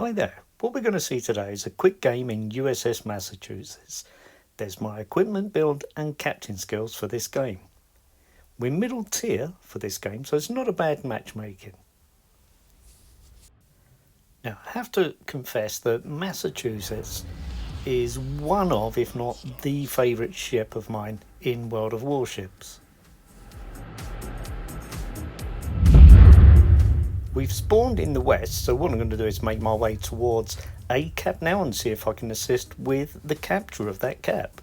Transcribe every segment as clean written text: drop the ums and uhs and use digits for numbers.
Hi there, what we're going to see today is a quick game in USS Massachusetts. There's my equipment build and captain skills for this game. We're middle tier for this game, so it's not a bad matchmaking. Now, I have to confess that Massachusetts is one of, if not the favourite ship of mine in World of Warships. We've spawned in the west, so what I'm going to do is make my way towards a cap now and see if I can assist with the capture of that cap.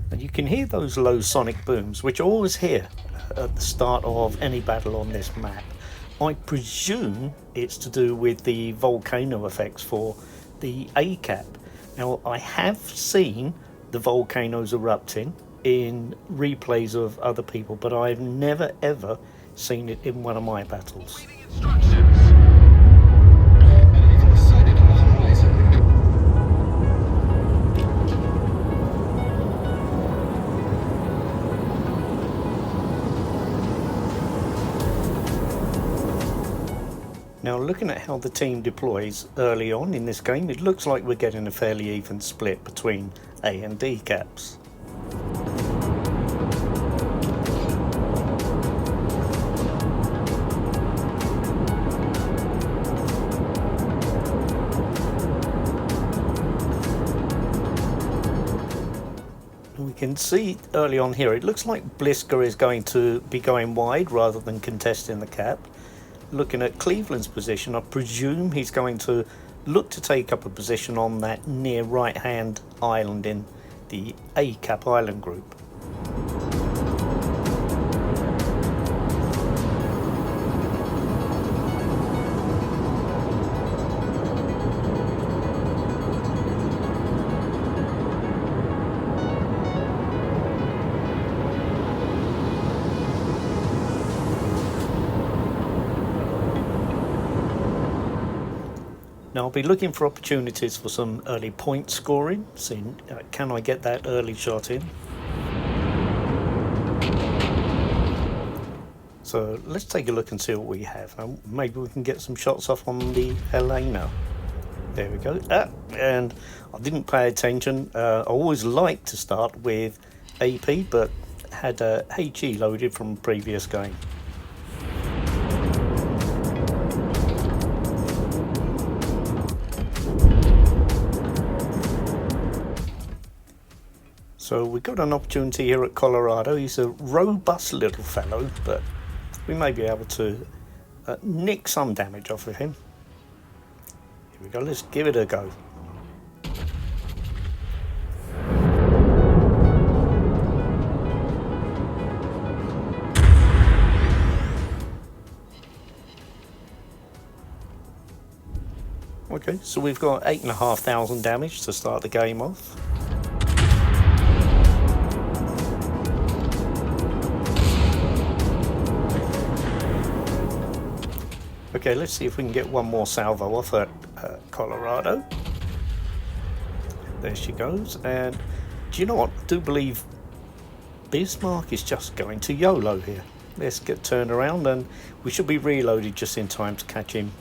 And you can hear those low sonic booms, which I always hear at the start of any battle on this map. I presume it's to do with the volcano effects for the A cap. Now, I have seen the volcanoes erupting in replays of other people, but I've never ever seen it in one of my battles. Now, looking at how the team deploys early on in this game, it looks like we're getting a fairly even split between A and D caps. We can see early on here, it looks like Blisker is going to be going wide rather than contesting the cap. Looking at Cleveland's position, I presume he's going to look to take up a position on that near right hand island in the A cap island group. Now, I'll be looking for opportunities for some early point scoring, seeing can I get that early shot in. So let's take a look and see what we have. Maybe we can get some shots off on the Helena. There we go. And I didn't pay attention. I always like to start with AP, but had HE loaded from a previous game. So we got an opportunity here at Colorado. He's a robust little fellow, but we may be able to nick some damage off of him. Here we go, let's give it a go. Okay, so we've got 8,500 damage to start the game off. Okay, let's see if we can get one more salvo off at Colorado. There she goes. And do you know what? I do believe Bismarck is just going to YOLO here. Let's get turned around and we should be reloaded just in time to catch him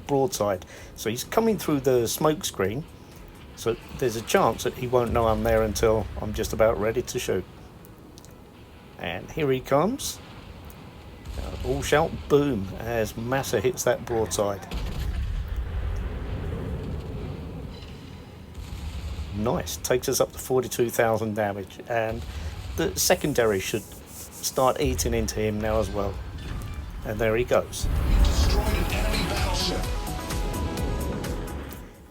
broadside. So he's coming through the smoke screen. So there's a chance that he won't know I'm there until I'm just about ready to shoot. And here he comes. All shout boom as Massa hits that broadside. Nice, takes us up to 42,000 damage, and the secondary should start eating into him now as well. And there he goes.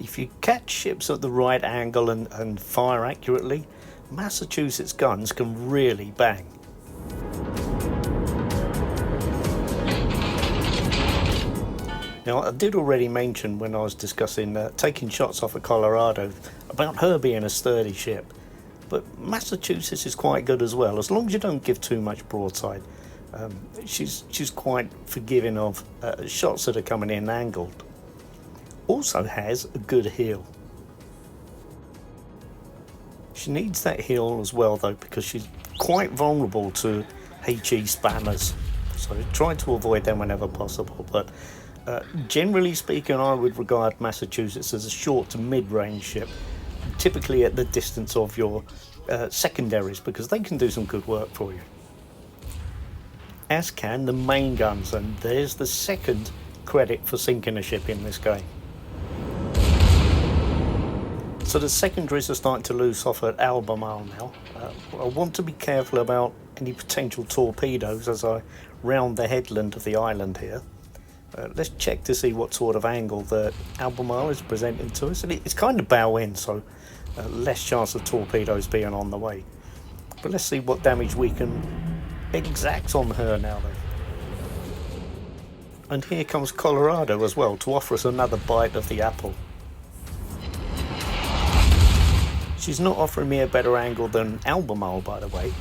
If you catch ships at the right angle and fire accurately, Massachusetts guns can really bang. Now, I did already mention when I was discussing taking shots off of Colorado about her being a sturdy ship, but Massachusetts is quite good as well, as long as you don't give too much broadside. She's quite forgiving of shots that are coming in angled. Also has a good heel. She needs that heal as well though, because she's quite vulnerable to HE spammers. so try to avoid them whenever possible. But generally speaking, I would regard Massachusetts as a short to mid-range ship, typically at the distance of your secondaries, because they can do some good work for you, as can the main guns. And there's the second credit for sinking a ship in this game. So the secondaries are starting to loose off at Albemarle now. I want to be careful about any potential torpedoes as I round the headland of the island here. Let's check to see what sort of angle that Albemarle is presenting to us. And it's kind of bow in, so less chance of torpedoes being on the way. But let's see what damage we can exact on her now then. And here comes Colorado as well to offer us another bite of the apple. She's not offering me a better angle than Albemarle, by the way,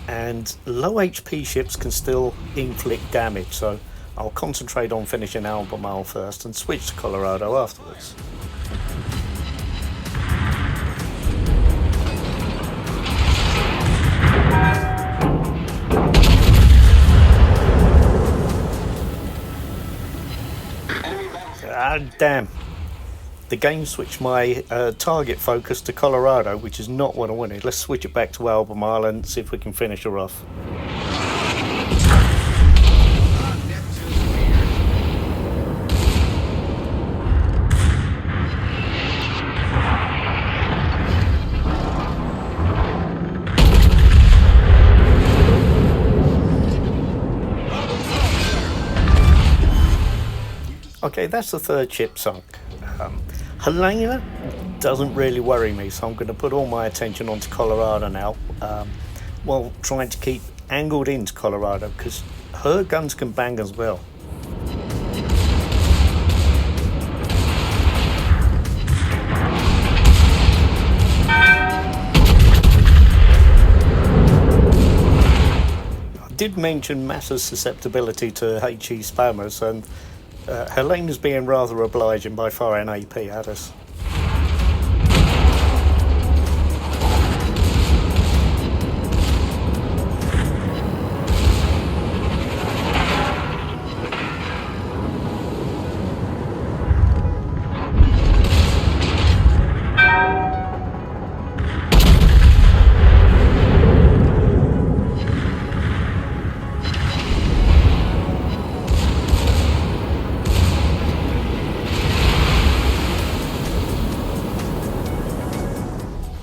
and low HP ships can still inflict damage, so I'll concentrate on finishing Albemarle first and switch to Colorado afterwards. Ah, damn. The game switched my target focus to Colorado, which is not what I wanted. Let's switch it back to Albemarle and see if we can finish her off. Okay, that's the third ship sunk. Helena doesn't really worry me, so I'm going to put all my attention onto Colorado now, while trying to keep angled into Colorado, because her guns can bang as well. I did mention Massa's susceptibility to HE spammers, and Helena's being rather obliging by firing AP at us.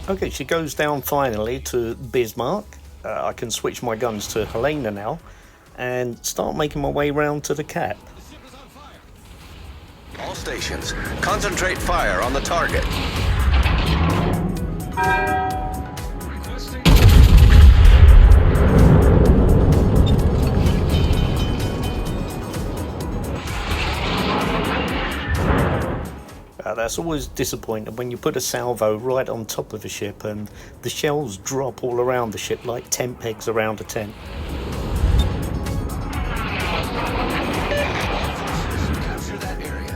Okay, she goes down finally to Bismarck. I can switch my guns to Helena now and start making my way round to the Cap. All stations, concentrate fire on the target. That's always disappointing when you put a salvo right on top of a ship and the shells drop all around the ship like tent pegs around a tent. Capture that area.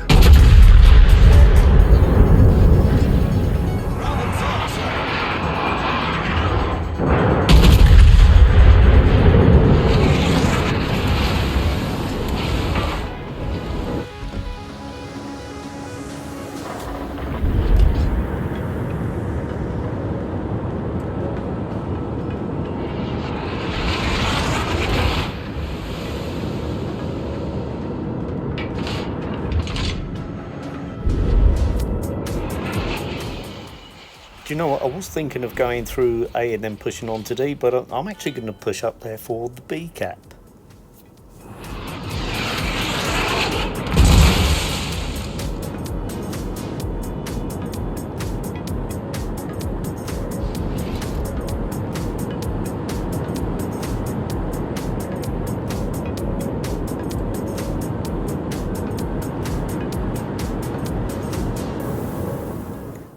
Do you know what? I was thinking of going through A and then pushing on to D, but I'm actually going to push up there for the B cap.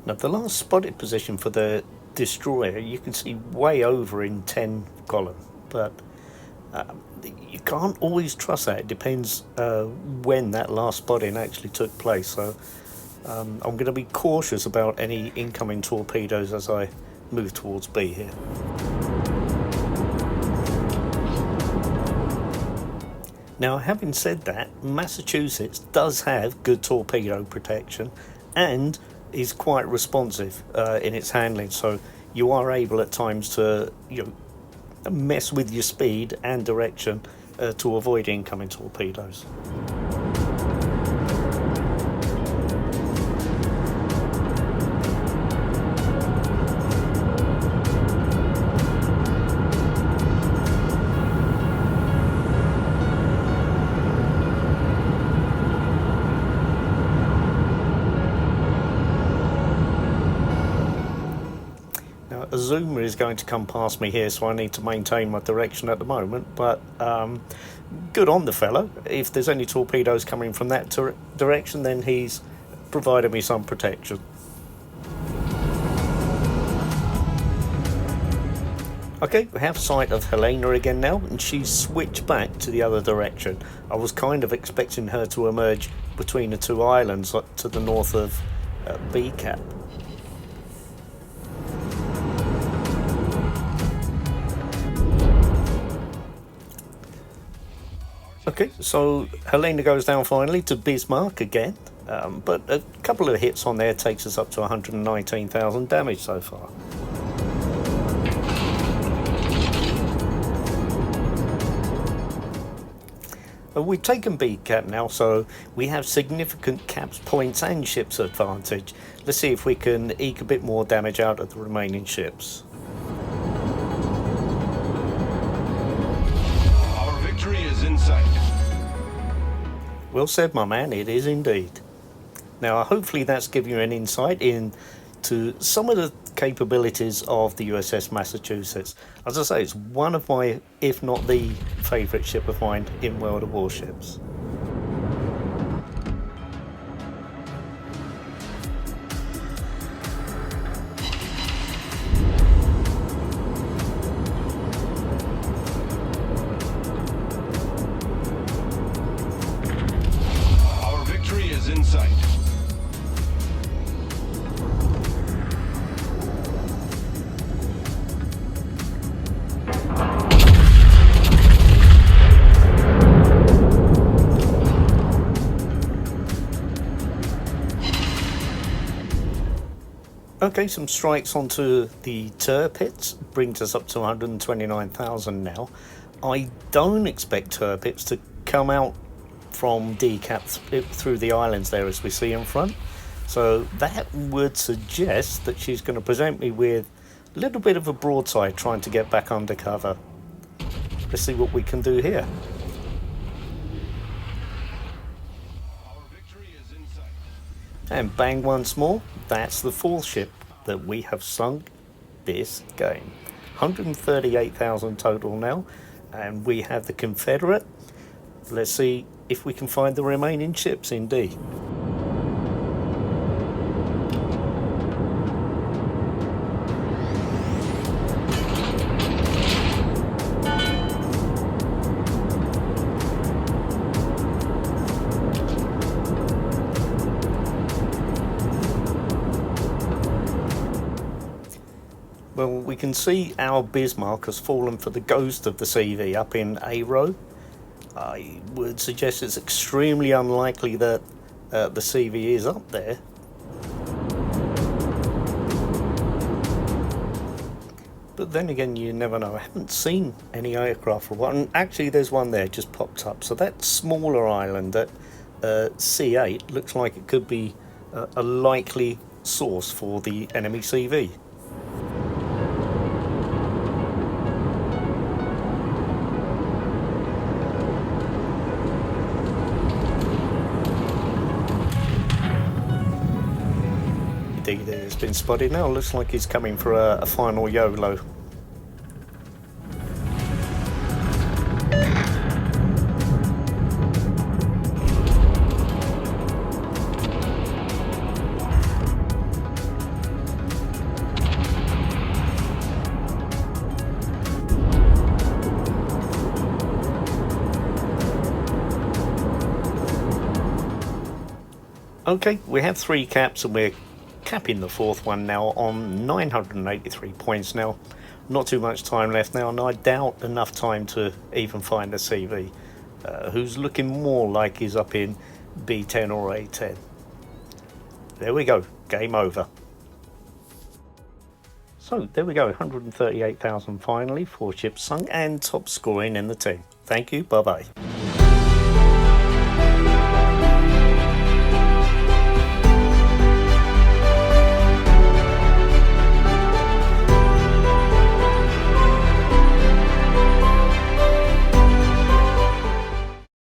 Now, the last spotted position for the destroyer you can see way over in 10 column, but you can't always trust that. It depends when that last spotting actually took place, so I'm going to be cautious about any incoming torpedoes as I move towards B here. Now, having said that, Massachusetts does have good torpedo protection and is quite responsive in its handling, so you are able at times to mess with your speed and direction to avoid incoming torpedoes. A zoomer is going to come past me here, so I need to maintain my direction at the moment, but good on the fellow. If there's any torpedoes coming from that direction, then he's provided me some protection. Okay, we have sight of Helena again now, and she's switched back to the other direction. I was kind of expecting her to emerge between the two islands to the north of B Cap. Okay, so Helena goes down finally to Bismarck again, but a couple of hits on there takes us up to 119,000 damage so far. We've taken B Cap now, so we have significant caps, points and ships advantage. Let's see if we can eke a bit more damage out of the remaining ships. In sight. Well said, my man, it is indeed. Now, hopefully that's given you an insight into some of the capabilities of the USS Massachusetts. As I say, it's one of my, if not the favourite ship of mine in World of Warships. In sight. Okay, some strikes onto the Tirpitz brings us up to 129,000 now. I don't expect Tirpitz to come out from D Cap through the islands there as we see in front, so that would suggest that she's going to present me with a little bit of a broadside trying to get back under cover. Let's see what we can do here. Our victory is in sight. And bang once more, that's the fourth ship that we have sunk this game. 138,000 total now, and we have the Confederate. Let's see if we can find the remaining ships indeed. Well, we can see our Bismarck has fallen for the ghost of the CV up in A row. I would suggest it's extremely unlikely that the CV is up there. But then again, you never know. I haven't seen any aircraft for a while. And actually, there's one there just popped up. So that smaller island at C8 looks like it could be a likely source for the enemy CV. It's been spotted now. Looks like he's coming for a final YOLO. Okay, we have 3 caps and we're capping the 4th one now on 983 points now. Not too much time left now, and I doubt enough time to even find the CV. who's looking more like he's up in B10 or A10. There we go, game over. So there we go, 138,000 finally, 4 ships sunk and top scoring in the team. Thank you, bye bye.